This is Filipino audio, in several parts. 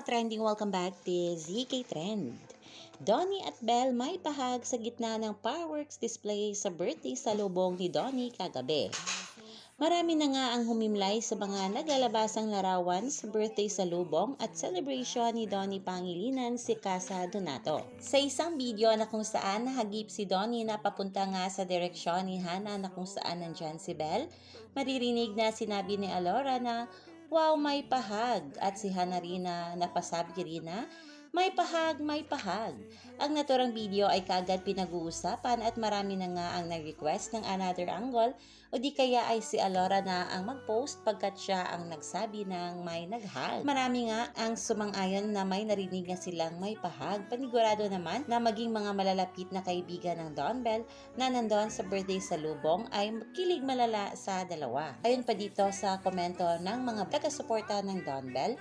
ka-trending, welcome back to ZK Trend. Donnie at Belle may pahag sa gitna ng fireworks display sa birthday salubong ni Donnie kagabi. Marami na nga ang humimlay sa mga naglalabasang larawan sa birthday salubong at celebration ni Donnie Pangilinan si Casa Donato. Sa isang video na kung saan nahagip si Donnie na papunta nga sa direksyon ni Hannah na kung saan nandyan si Belle, maririnig na sinabi ni Alora na wow, may pahag. At si Hannah rin na napasabi rin na may pahag, may pahag. Ang naturang video ay kaagad pinag-uusapan at marami na nga ang nag-request ng another angle o di kaya ay si Alora na ang mag-post pagkat siya ang nagsabi ng may naghag. Marami nga ang sumang-ayon na may narinig na silang may pahag. Panigurado naman na maging mga malalapit na kaibigan ng Don Bell na nandun sa birthday salubong ay kilig malala sa dalawa. Ayon pa dito sa komento ng mga taga-suporta ng Don Bell,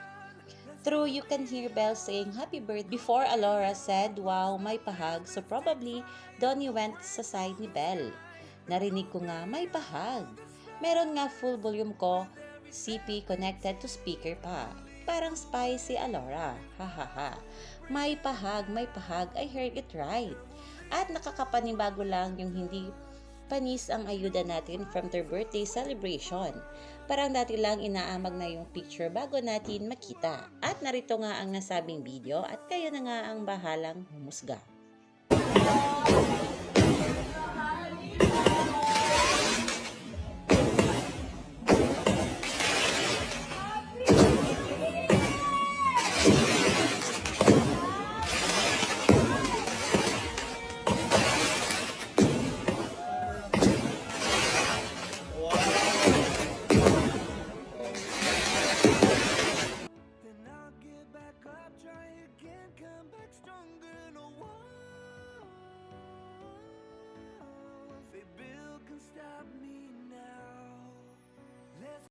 true, you can hear Belle saying happy birthday before Alora said, wow, may pahag. So probably, Donnie went sa side ni Belle. Narinig ko nga, may pahag. Meron nga full volume ko, CP connected to speaker pa. Parang spy si Alora. Hahaha. May pahag, I heard it right. At nakakapanibago lang yung hindi panis ang ayuda natin from their birthday celebration. Parang dati lang inaamag na yung picture bago natin makita. At narito nga ang nasabing video at kayo na nga ang bahalang humusga.